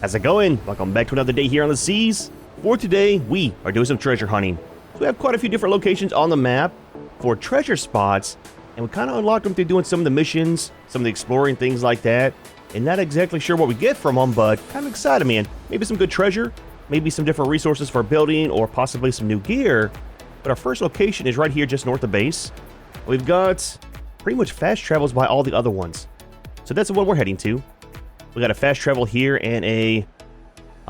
How's it going? Welcome back to another day here on the seas. For today, we are doing some treasure hunting. So we have quite a few different locations on the map for treasure spots, and we kind of unlocked them through doing some of the missions, some of the exploring, things like that. And not exactly sure what we get from them, but kind of excited, man. Maybe some good treasure, maybe some different resources for building, or possibly some new gear. But our first location is right here just north of base. We've got pretty much fast travels by all the other ones. So that's the one we're heading to. We got a fast travel here and a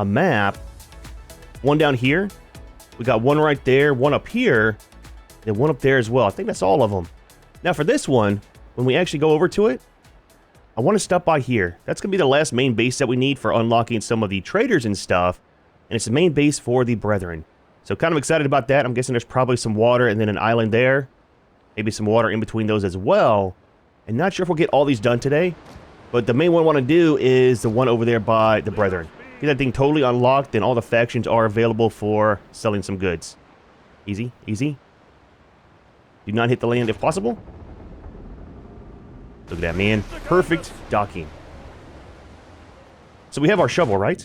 map. One down here. We got one right there, one up here, and one up there as well. I think that's all of them. Now for this one, when we actually go over to it, I want to stop by here. That's going to be the last main base that we need for unlocking some of the traders and stuff. And it's the main base for the Brethren. So kind of excited about that. I'm guessing there's probably some water and then an island there. Maybe some water in between those as well. And not sure if we'll get all these done today. But the main one I want to do is the one over there by the Brethren. Get that thing totally unlocked, and all the factions are available for selling some goods. Easy, easy. Do not hit the land if possible. Look at that, man. Perfect docking. So we have our shovel, right?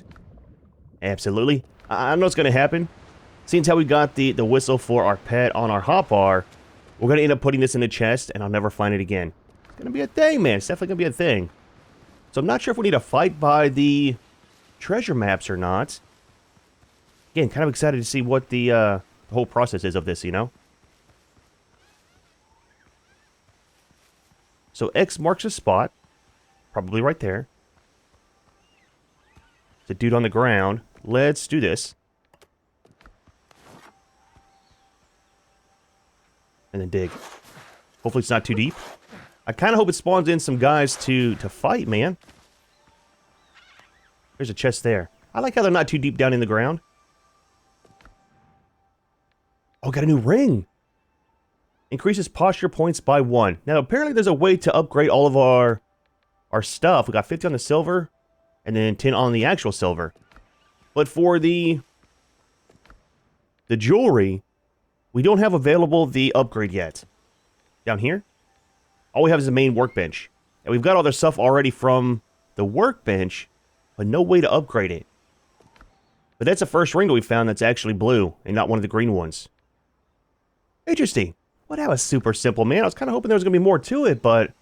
Absolutely. I know it's going to happen. Seeing how we got the whistle for our pet on our hotbar, we're going to end up putting this in the chest, and I'll never find it again. It's going to be a thing, man. It's definitely going to be a thing. So I'm not sure if we need to fight by the treasure maps or not. Again, kind of excited to see what the whole process is of this, you know? So X marks a spot. Probably right there. It's a dude on the ground. Let's do this. And then dig. Hopefully it's not too deep. I kind of hope it spawns in some guys to fight, man. There's a chest there. I like how they're not too deep down in the ground. Oh, got a new ring. Increases posture points by 1. Now, apparently there's a way to upgrade all of our stuff. We got 50 on the silver, and then 10 on the actual silver. But for the jewelry, we don't have available the upgrade yet. Down here, all we have is the main workbench. And we've got all their stuff already from the workbench, but no way to upgrade it. But that's the first ring that we found that's actually blue, and not one of the green ones. Interesting. Well, that was super simple, man. I was kind of hoping there was going to be more to it, but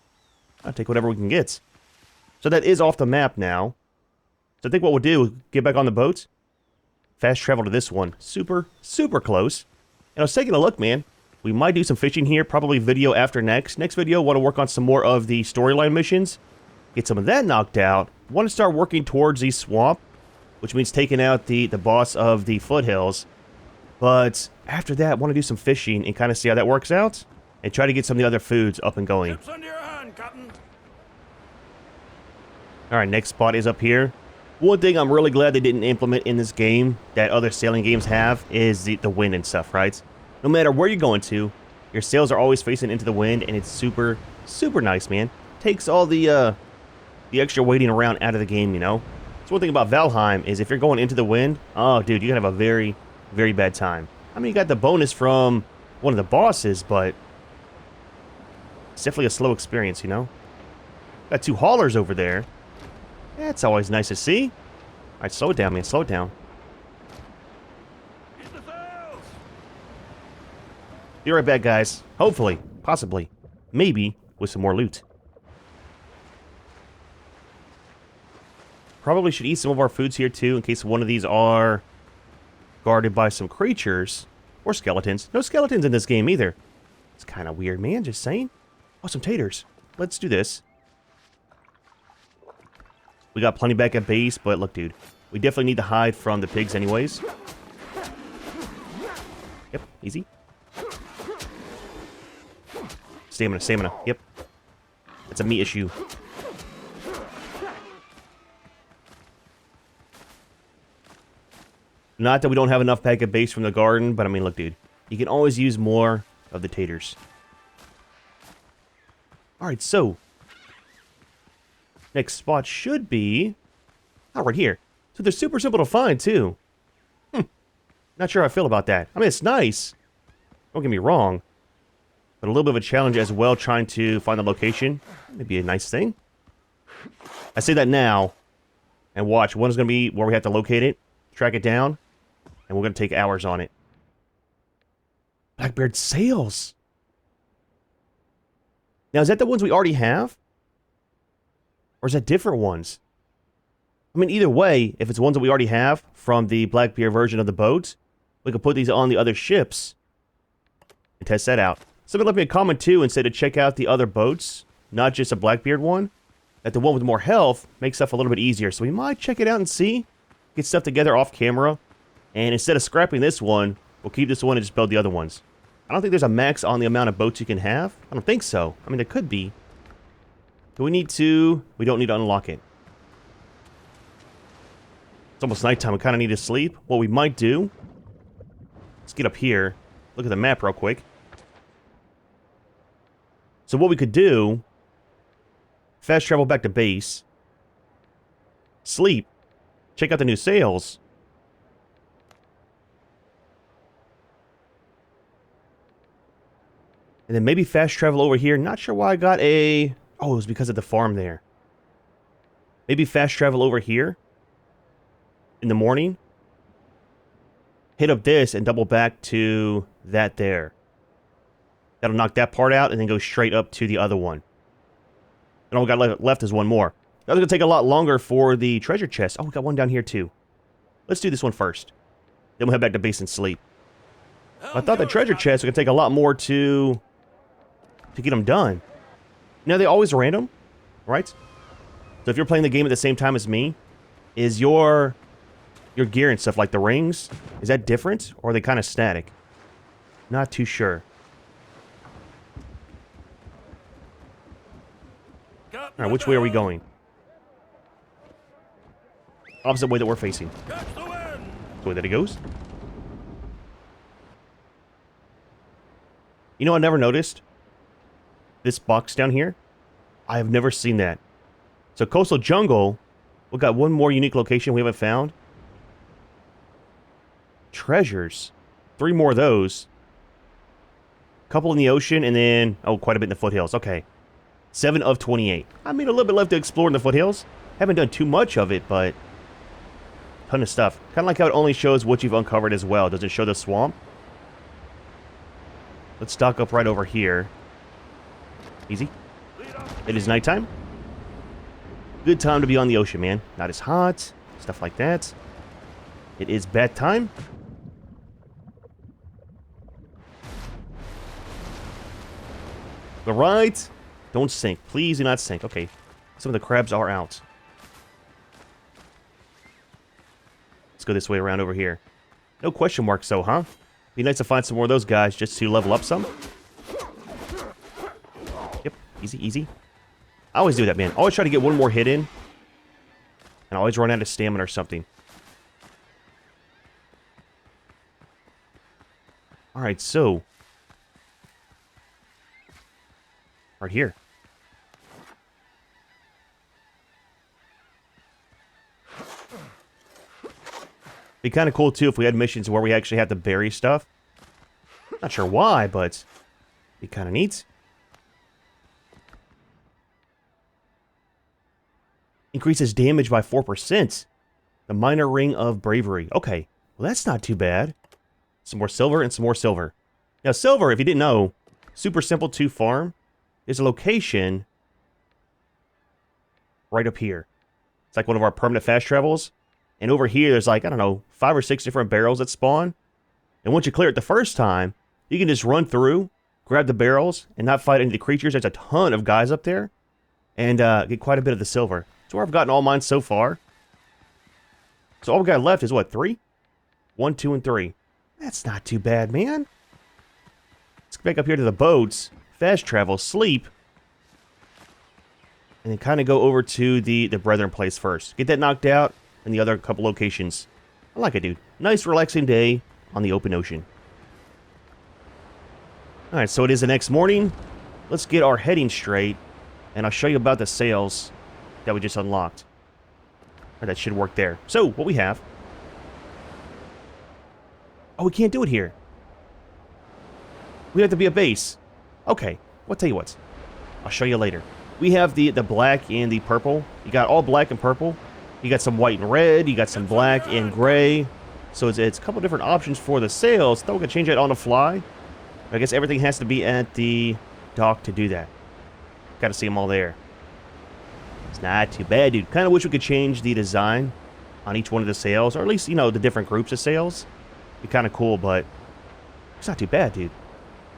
I'll take whatever we can get. So that is off the map now. So I think what we'll do is get back on the boat, fast travel to this one. Super, super close. And I was taking a look, man. We might do some fishing here, probably video after next. Next video, want to work on some more of the storyline missions. Get some of that knocked out. Want to start working towards the swamp, which means taking out the boss of the foothills. But after that, want to do some fishing and kind of see how that works out. And try to get some of the other foods up and going. Chips under your hand, Captain. Alright, next spot is up here. One thing I'm really glad they didn't implement in this game that other sailing games have is the wind and stuff, right? No matter where you're going to, your sails are always facing into the wind, and it's super, super nice, man. Takes all the extra waiting around out of the game, you know? So one thing about Valheim is if you're going into the wind, oh, dude, you're going to have a very, very bad time. I mean, you got the bonus from one of the bosses, but it's definitely a slow experience, you know? Got 2 haulers over there. That's always nice to see. All right, slow it down, man. Slow it down. Use the sails. Be right back, guys. Hopefully, possibly, maybe with some more loot. Probably should eat some of our foods here too, in case one of these are guarded by some creatures or skeletons. No skeletons in this game either. It's kind of weird, man. Just saying. Oh, some taters. Let's do this. We got plenty back at base, but look, dude, we definitely need to hide from the pigs anyways. Yep, easy. Stamina, stamina, yep. It's a me issue. Not that we don't have enough back at base from the garden, but I mean, look, dude, you can always use more of the taters. Alright, so next spot should be... oh, right here. So they're super simple to find, too. Not sure how I feel about that. I mean, it's nice. Don't get me wrong. But a little bit of a challenge as well, trying to find the location. Maybe a nice thing. I say that now, And watch, one's going to be where we have to locate it, track it down, and we're going to take hours on it. Blackbeard sails. Now, is that the ones we already have? Or is that different ones? I mean, either way, if it's ones that we already have from the Blackbeard version of the boat, we can put these on the other ships and test that out. Somebody left me a comment too and said to check out the other boats, not just a Blackbeard one, that the one with more health makes stuff a little bit easier. So we might check it out and see, get stuff together off camera, and instead of scrapping this one, we'll keep this one and just build the other ones. I don't think there's a max on the amount of boats you can have. I don't think so. I mean, there could be. Do we need to? We don't need to unlock it. It's almost nighttime. We kind of need to sleep. What we might do, let's get up here. Look at the map real quick. So what we could do, fast travel back to base, sleep, check out the new sails, and then maybe fast travel over here. Not sure why I got a... Oh, it was because of the farm there. Maybe fast travel over here in the morning. Hit up this and double back to that there. That'll knock that part out and then go straight up to the other one. And all we got left is one more. That's going to take a lot longer for the treasure chest. Oh, we got one down here too. Let's do this one first. Then we'll head back to base and sleep. I thought the treasure chest was going to take a lot more to get them done. Now, they always random, right? So if you're playing the game at the same time as me, is your gear and stuff, like the rings, is that different? Or are they kind of static? Not too sure. Alright, which way are we going? Opposite way that we're facing. The way that it goes. You know, I never noticed this box down here. I have never seen that. So Coastal Jungle, we've got one more unique location we haven't found. Treasures. 3 more of those. Couple in the ocean, and then, oh, quite a bit in the foothills. Okay. 7 of 28. I mean, a little bit left to explore in the foothills. Haven't done too much of it, but ton of stuff. Kind of like how it only shows what you've uncovered as well. Does it show the swamp? Let's stock up right over here. Easy. It is nighttime. Good time to be on the ocean, man. Not as hot. Stuff like that. It is bedtime. All right. Don't sink. Please do not sink. Okay. Some of the crabs are out. Let's go this way around over here. No question marks, though, huh? Be nice to find some more of those guys just to level up some. Yep. Easy, easy. I always do that, man. Always try to get one more hit in. And I always run out of stamina or something. Alright, so. Right here. Be kind of cool, too, if we had missions where we actually have to bury stuff. Not sure why, but be kind of neat. Increases damage by 4%. The Minor Ring of Bravery. Okay, well, that's not too bad. Some more silver and some more silver. Now, silver, if you didn't know, super simple to farm. There's a location right up here. It's like one of our permanent fast travels. And over here, there's like, I don't know, 5 or 6 different barrels that spawn. And once you clear it the first time, you can just run through, grab the barrels, and not fight any of the creatures. There's a ton of guys up there. And get quite a bit of the silver. That's where I've gotten all mine so far. So all we got left is what, 3? 1, 2, and 3. That's not too bad, man. Let's get back up here to the boats. Fast travel, sleep. And then kind of go over to the Brethren place first. Get that knocked out. And the other couple locations. I like it, dude. Nice, relaxing day on the open ocean. Alright, so it is the next morning. Let's get our heading straight. And I'll show you about the sails that we just unlocked. That should work there. So, what we have... Oh, we can't do it here. We have to be a base. Okay, well, tell you what. I'll show you later. We have the black and the purple. You got all black and purple. You got some white and red, you got some black and gray. So it's a couple different options for the sails. Thought we could change that on the fly. I guess everything has to be at the dock to do that. Got to see them all there. It's not too bad, dude. Kind of wish we could change the design on each one of the sails, or at least, you know, the different groups of sails. Be kind of cool, but it's not too bad, dude.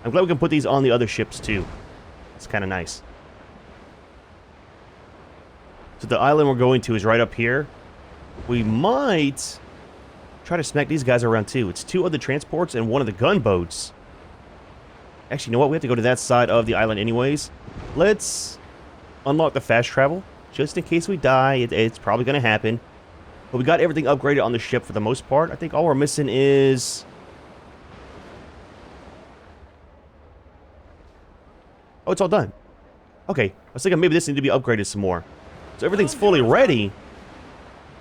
I'm glad we can put these on the other ships, too. It's kind of nice. So the island we're going to is right up here. We might try to smack these guys around, too. It's 2 of the transports and 1 of the gunboats. Actually, you know what? We have to go to that side of the island anyways. Let's unlock the fast travel. Just in case we die, it's probably going to happen. But we got everything upgraded on the ship for the most part. I think all we're missing is... Oh, it's all done. Okay, I was thinking maybe this needed to be upgraded some more. So everything's fully ready.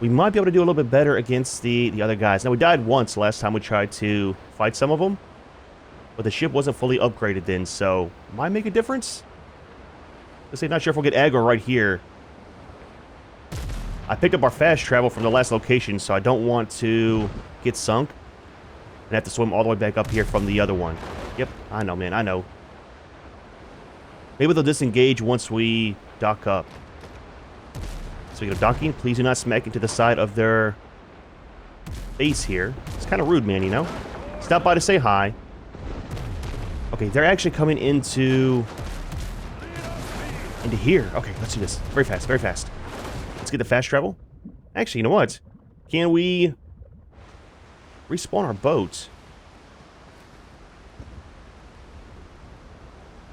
We might be able to do a little bit better against the other guys. Now, we died once last time we tried to fight some of them. But the ship wasn't fully upgraded then, so might make a difference. Let's say, not sure if we'll get aggro right here. I picked up our fast travel from the last location, so I don't want to get sunk and have to swim all the way back up here from the other one. Yep, I know, man, I know. Maybe they'll disengage once we dock up. So we go docking. Please do not smack into the side of their base here. It's kind of rude, man, you know? Stop by to say hi. Okay, they're actually coming into here. Okay, let's do this. Very fast, very fast. Let's get the fast travel. Actually, you know what? Can we respawn our boat?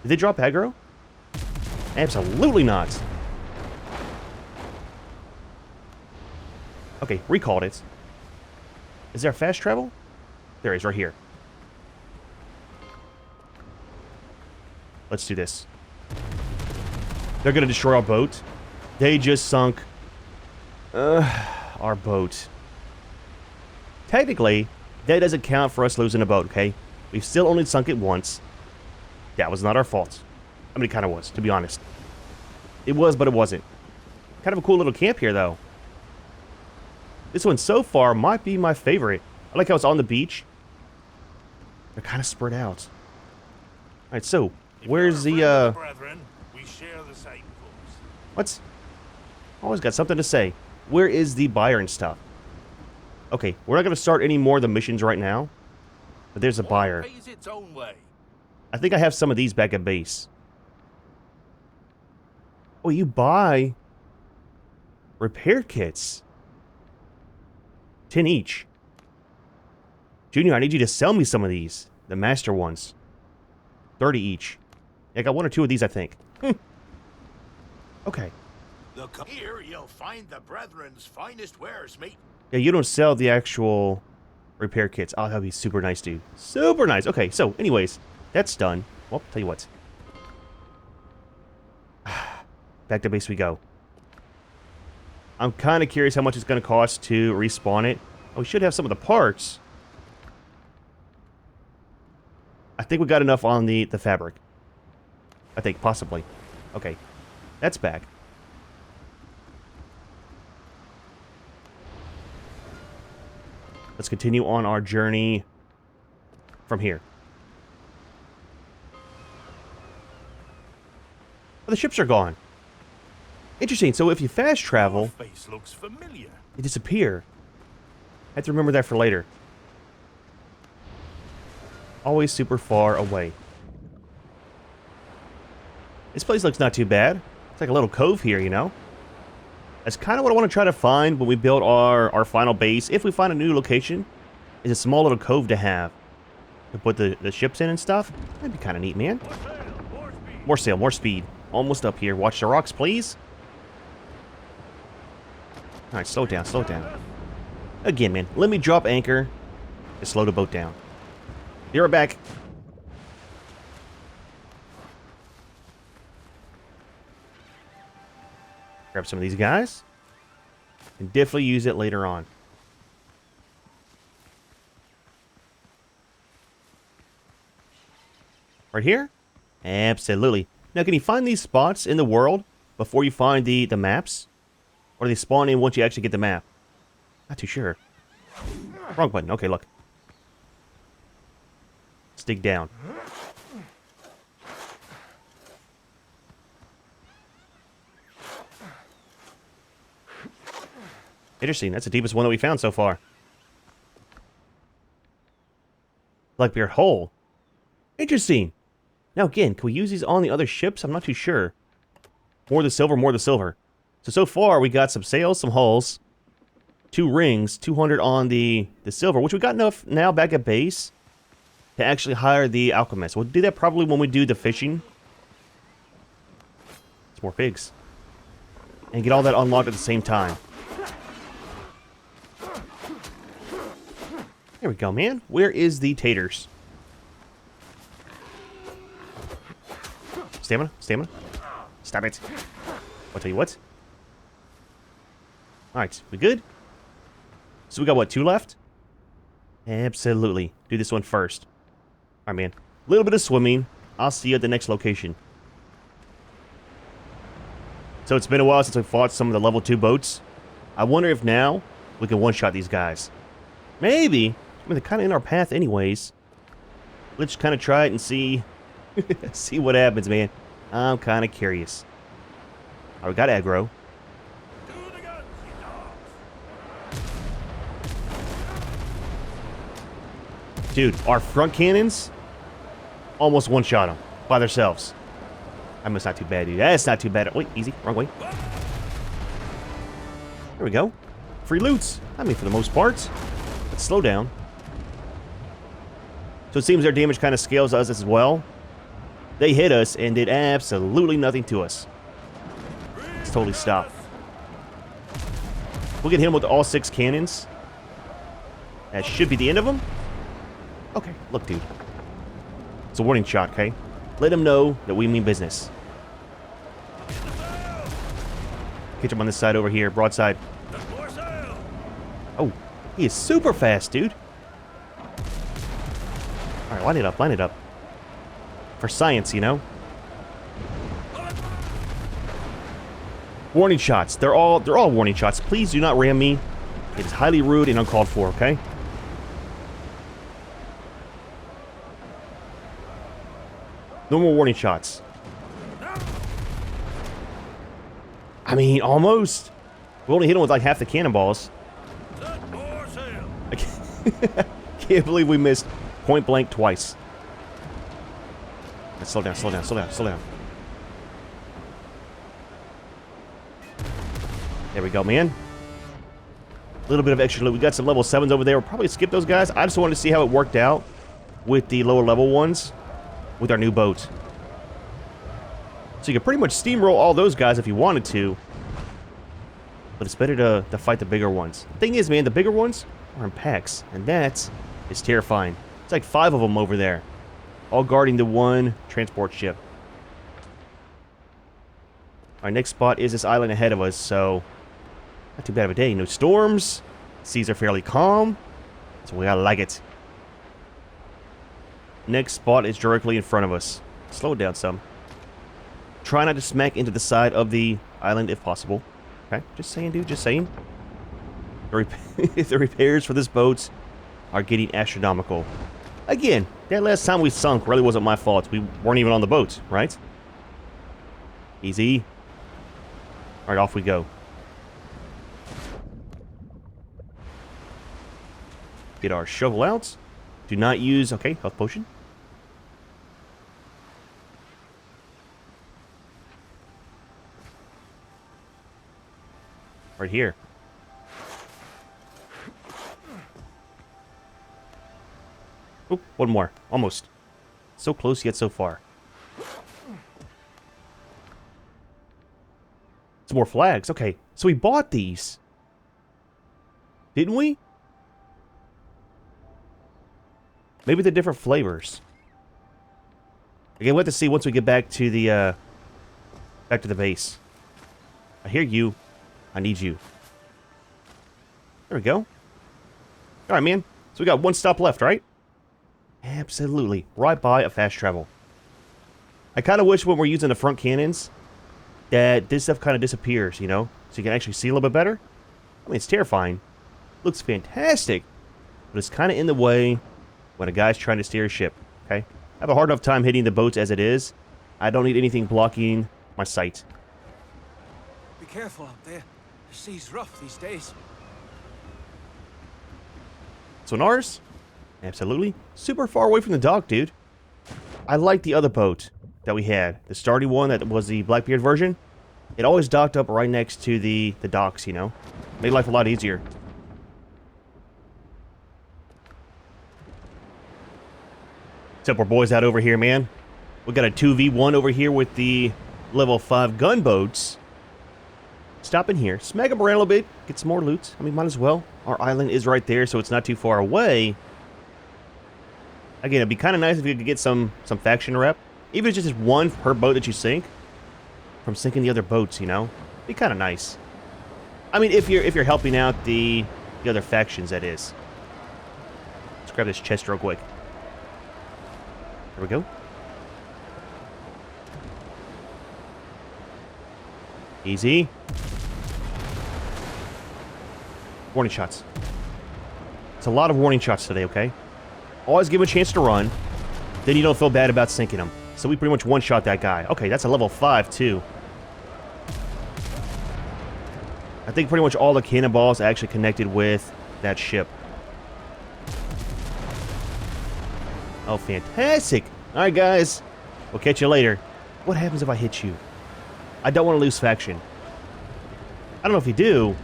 Did they drop aggro? Absolutely not. Okay, recalled it. Is there fast travel? There is, right here. Let's do this. They're going to destroy our boat. They just sunk our boat. Technically, that doesn't count for us losing a boat, okay? We've still only sunk it once. That was not our fault. I mean, it kind of was, to be honest. It was, but it wasn't. Kind of a cool little camp here, though. This one so far might be my favorite. I like how it's on the beach. They're kind of spread out. Alright, so, where's the, What? Always got something to say. Where is the buyer and stuff? Okay, we're not going to start any more of the missions right now. But there's a buyer. I think I have some of these back at base. Oh, you buy repair kits. 10 each. Junior, I need you to sell me some of these. The master ones. 30 each. Yeah, I got 1 or 2 of these, I think. Okay. Look here, you'll find the brethren's finest wares, mate. Yeah, you don't sell the actual repair kits. Oh, that'd be super nice, dude. Super nice. Okay, so, anyways, that's done. Well, tell you what. Back to base we go. I'm kind of curious how much it's going to cost to respawn it. Oh, we should have some of the parts. I think we got enough on the fabric. I think, possibly. Okay. That's back. Let's continue on our journey from here. Oh, the ships are gone. Interesting. So if you fast travel, Face looks familiar. you disappear. I have to remember that for later. Always super far away. This place looks not too bad. It's like a little cove here, you know? That's kind of what I want to try to find when we build our final base. If we find a new location, is a small little cove to have. To put the ships in and stuff. That'd be kind of neat, man. More sail, more speed. Almost up here. Watch the rocks, please. Alright, slow down, slow down. Again, man, let me drop anchor to slow the boat down. Be right back. Grab some of these guys. And definitely use it later on. Right here? Absolutely. Now, can you find these spots in the world before you find the maps? Or do they spawn in once you actually get the map? Not too sure. Wrong button. Okay, look. Let's dig down. Interesting. That's the deepest one that we found so far. Blackbeard Hole. Interesting. Now again, can we use these on the other ships? I'm not too sure. More the silver, more the silver. So far we got some sails, some hulls, 2 rings, 200 on the silver, which we got enough now back at base to actually hire the alchemist. We'll do that probably when we do the fishing. It's more pigs. And get all that unlocked at the same time. There we go, man. Where is the taters? Stamina? Stamina? Stop it. I'll tell you what. Alright, we good? So we got, what, 2 left? Absolutely. Do this one first. Alright, man. A little bit of swimming. I'll see you at the next location. So it's been a while since we fought some of the level 2 boats. I wonder if now we can one-shot these guys. Maybe. I mean, they're kind of in our path anyways. Let's just kind of try it and see... see what happens, man. I'm kind of curious. Alright, we got aggro. Dude, our front cannons almost one-shot them by themselves. I mean, that's not too bad, dude. That's not too bad. Wait, easy. Wrong way. There we go. Free loots. I mean, for the most part. Let's slow down. So it seems their damage kind of scales us as well. They hit us and did absolutely nothing to us. Let's totally stop. We'll get him with all 6 cannons. That should be the end of them. Okay, look, dude. It's a warning shot, okay? Let him know that we mean business. Catch him on this side over here, broadside. Oh, he is super fast, dude. Alright, line it up, line it up. For science, you know? Warning shots. They're all warning shots. Please do not ram me. It is highly rude and uncalled for, okay? No more warning shots. I mean, almost. We only hit him with like half the cannonballs. I can't believe we missed point blank twice. Let's slow down, slow down, slow down, slow down. There we go, man. A little bit of extra loot. We got some level 7s over there. We'll probably skip those guys. I just wanted to see how it worked out with the lower level ones with our new boat. So you can pretty much steamroll all those guys if you wanted to. But it's better to fight the bigger ones. The thing is, man, the bigger ones are in packs. And that is terrifying. It's like 5 of them over there. All guarding the one transport ship. Our next spot is this island ahead of us, so... not too bad of a day. No storms. Seas are fairly calm. So we gotta like it. Next spot is directly in front of us. Slow it down some. Try not to smack into the side of the island if possible. Okay, just saying, dude, just saying. The repairs for this boat are getting astronomical. Again, that last time we sunk really wasn't my fault. We weren't even on the boat, right? Easy. Alright, off we go. Get our shovel out. Do not use... okay, health potion. Right here. Oh, one more. Almost. So close yet so far. Some more flags. Okay, so we bought these. Didn't we? Maybe they're different flavors. Again, we'll have to see once we get back to the base. I hear you. I need you. There we go. Alright, man. So we got one stop left, right? Absolutely. Right by a fast travel. I kind of wish when we're using the front cannons that this stuff kind of disappears, you know? So you can actually see a little bit better. I mean, it's terrifying. Looks fantastic. But it's kind of in the way when a guy's trying to steer a ship, okay? I have a hard enough time hitting the boats as it is. I don't need anything blocking my sight. Be careful out there. The sea's rough these days. Sonars? Absolutely. Super far away from the dock, dude. I like the other boat that we had. The starting one that was the Blackbeard version. It always docked up right next to the docks, you know? Made life a lot easier. What's up, our boys out over here, man? We got a 2v1 over here with the level 5 gunboats. Stop in here, smack them around a little bit, get some more loot. I mean, might as well. Our island is right there, so it's not too far away. Again, it'd be kind of nice if you could get some faction rep. Even if it's just one per boat that you sink. From sinking the other boats, you know? Be kind of nice. I mean, if you're helping out the other factions, that is. Let's grab this chest real quick. There we go. Easy. Warning shots. It's a lot of warning shots today, okay? Always give him a chance to run. Then you don't feel bad about sinking him. So we pretty much one-shot that guy. Okay, that's a level 5, too. I think pretty much all the cannonballs actually connected with that ship. Oh, fantastic. All right, guys. We'll catch you later. What happens if I hit you? I don't want to lose faction. I don't know if you do.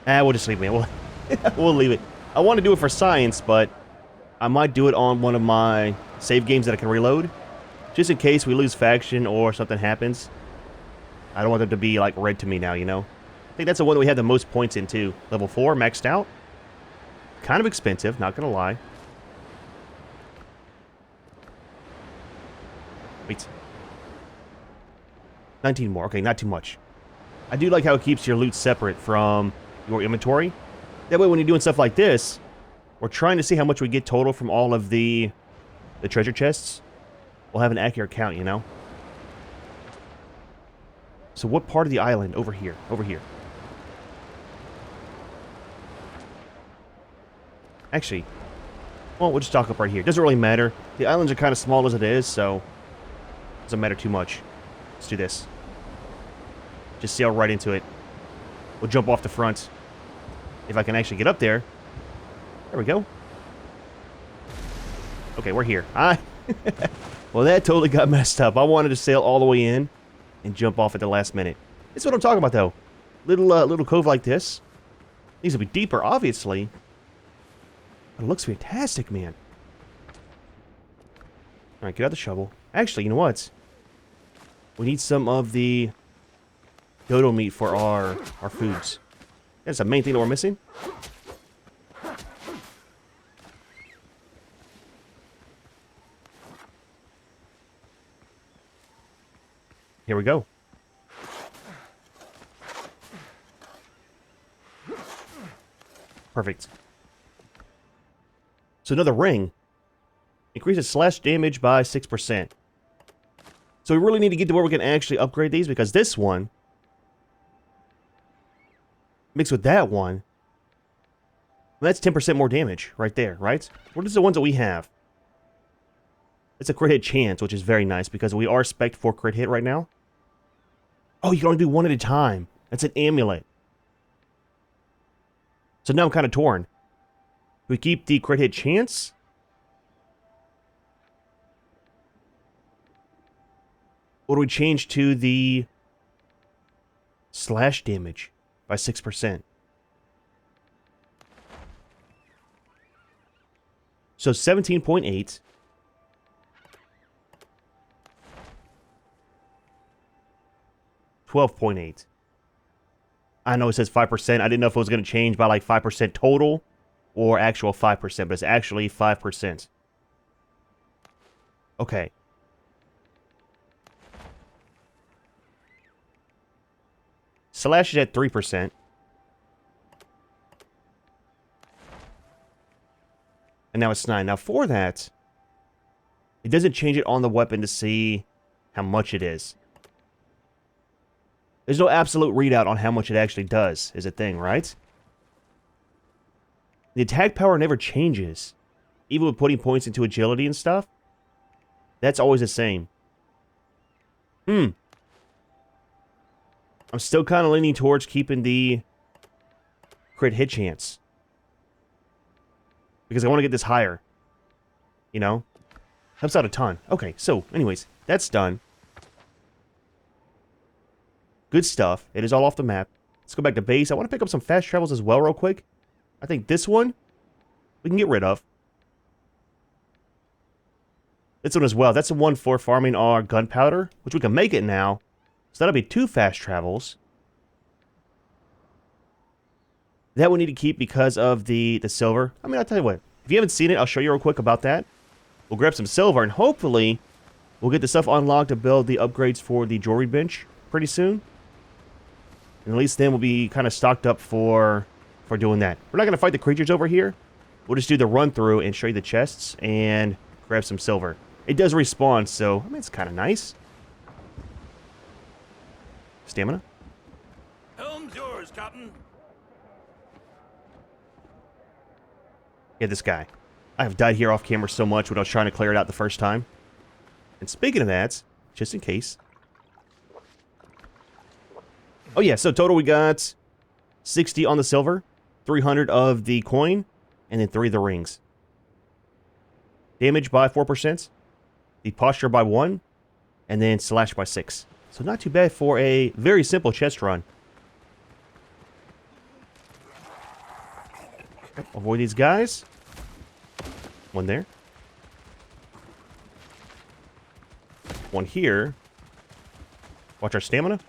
We'll just leave it. We'll leave it. I want to do it for science, but I might do it on one of my save games that I can reload. Just in case we lose faction or something happens. I don't want them to be, like, red to me now, you know? I think that's the one that we had the most points in, too. Level 4, maxed out. Kind of expensive, not gonna lie. Wait. 19 more. Okay, not too much. I do like how it keeps your loot separate from your inventory. That way, when you're doing stuff like this, we're trying to see how much we get total from all of the treasure chests. We'll have an accurate count, you know? So what part of the island? Over here. Over here. Actually, well, we'll just dock up right here. Doesn't really matter. The islands are kind of small as it is, so doesn't matter too much. Let's do this. Just sail right into it. We'll jump off the front. If I can actually get up there. There we go. Okay, we're here. Well, that totally got messed up. I wanted to sail all the way in and jump off at the last minute. That's what I'm talking about, though. Little cove like this. Needs to be deeper, obviously. But it looks fantastic, man. Alright, get out the shovel. Actually, you know what? We need some of the dodo meat for our foods. That's the main thing that we're missing. Here we go. Perfect. So another ring. Increases slash damage by 6%. So we really need to get to where we can actually upgrade these, because this one, mixed with that one, that's 10% more damage right there, right? What is the ones that we have? It's a crit hit chance, which is very nice, because we are spec'd for crit hit right now. Oh, you can only do one at a time. That's an amulet. So now I'm kind of torn. We keep the crit hit chance? Or do we change to the slash damage by 6%? So 17.8. 12.8. I know it says 5%. I didn't know if it was going to change by like 5% total or actual 5%, but it's actually 5%. Okay. Slash is at 3%. And now it's 9. Now for that, it doesn't change it on the weapon to see how much it is. There's no absolute readout on how much it actually does, is a thing, right? The attack power never changes. Even with putting points into agility and stuff. That's always the same. I'm still kind of leaning towards keeping the crit hit chance. Because I want to get this higher. You know? Helps out a ton. Okay, so, anyways, that's done. Good stuff. It is all off the map. Let's go back to base. I want to pick up some fast travels as well real quick. I think this one, we can get rid of. This one as well. That's the one for farming our gunpowder, which we can make it now. So that'll be 2 fast travels. That we need to keep because of the silver. I mean, I'll tell you what. If you haven't seen it, I'll show you real quick about that. We'll grab some silver, and hopefully, we'll get the stuff unlocked to build the upgrades for the jewelry bench pretty soon. And at least then we'll be kind of stocked up for doing that. We're not going to fight the creatures over here. We'll just do the run-through and show you the chests and grab some silver. It does respawn, so, I mean, it's kind of nice. Stamina. Helm's yours, Captain. Yeah, this guy. I have died here off camera so much when I was trying to clear it out the first time. And speaking of that, just in case. Oh yeah, so total we got 60 on the silver, 300 of the coin, and then 3 of the rings. Damage by 4%, the posture by 1, and then slash by 6. So not too bad for a very simple chest run. Avoid these guys. One there. One here. Watch our stamina.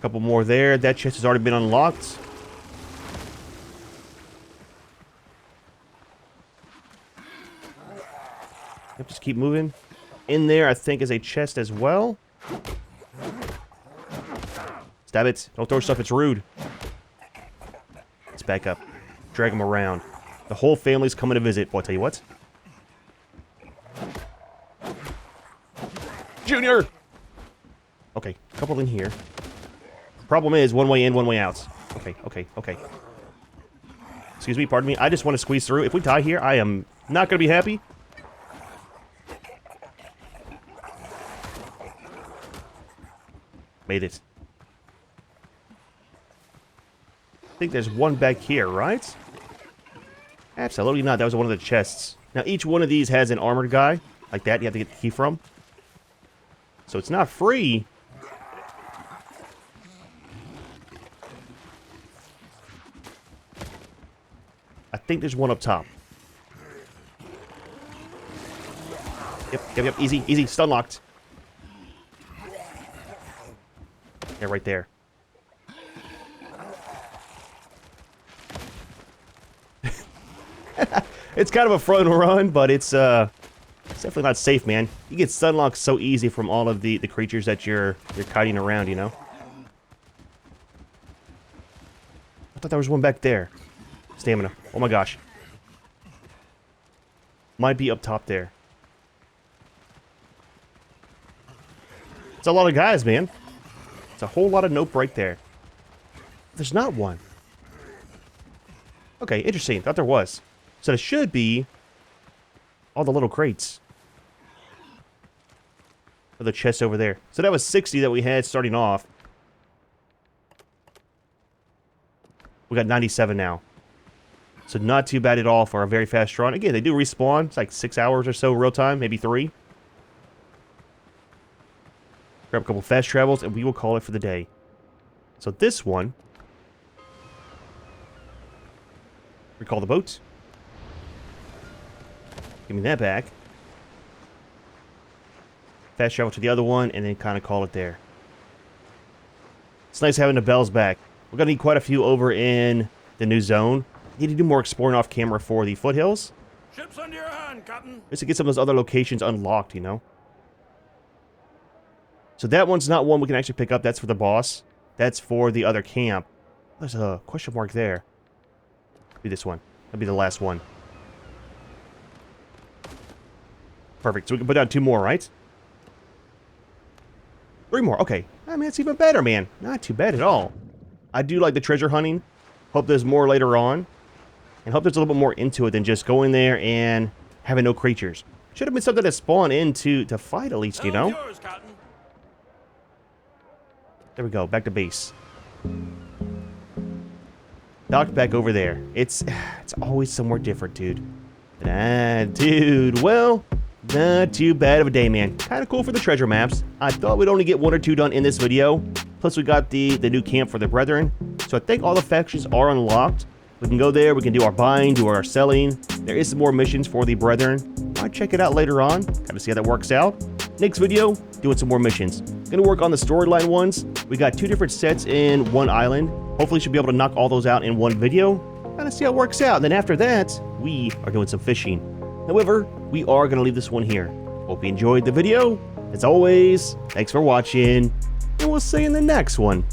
Couple more there. That chest has already been unlocked. Yep, just keep moving. In there, I think, is a chest as well. Stab it. Don't throw stuff. It's rude. Let's back up. Drag him around. The whole family's coming to visit. Boy, I'll tell you what. Junior! Okay, a couple in here. Problem is, one way in, one way out. Okay, okay, okay. Excuse me, pardon me. I just want to squeeze through. If we die here, I am not going to be happy. Made it. I think there's one back here, right? Absolutely not. That was one of the chests. Now, each one of these has an armored guy. Like that, you have to get the key from. So it's not free. I think there's one up top. Yep. Easy, easy. Stun locked. Yeah, right there. It's kind of a front run, but it's definitely not safe, man. You get stun locked so easy from all of the creatures that you're kiting around, you know? I thought there was one back there. Stamina. Oh my gosh. Might be up top there. It's a lot of guys, man. It's a whole lot of nope right there. There's not one. Okay, interesting. Thought there was. So there should be all the little crates. Or the chest over there. So that was 60 that we had starting off. We got 97 now. So not too bad at all for a very fast run. Again, they do respawn. It's like 6 hours or so real time, maybe 3. Grab a couple fast travels, and we will call it for the day. So this one... recall the boat. Give me that back. Fast travel to the other one, and then kind of call it there. It's nice having the bells back. We're going to need quite a few over in the new zone. Need to do more exploring off camera for the foothills. Ship's under your hand, Captain. Just to get some of those other locations unlocked, you know? So that one's not one we can actually pick up. That's for the boss. That's for the other camp. There's a question mark there. Be this one. That'll be the last one. Perfect. So we can put down 2 more, right? 3 more. Okay. I mean, it's even better, man. Not too bad at all. I do like the treasure hunting. Hope there's more later on. And hope there's a little bit more into it than just going there and having no creatures. Should have been something to spawn into to fight at least, you know? Yours, Cotton. There we go. Back to base. Docked back over there. It's always somewhere different, dude. Dude, well, not too bad of a day, man. Kind of cool for the treasure maps. I thought we'd only get 1 or 2 done in this video. Plus, we got the new camp for the Brethren. So I think all the factions are unlocked. We can go there. We can do our buying, do our selling. There is some more missions for the Brethren. Might check it out later on. Kind of see how that works out. Next video, doing some more missions. Gonna work on the storyline ones. We got 2 different sets in 1 island. Hopefully, should be able to knock all those out in 1 video. Kind of see how it works out. And then after that, we are doing some fishing. However, we are going to leave this one here. Hope you enjoyed the video. As always, thanks for watching, and we'll see you in the next one.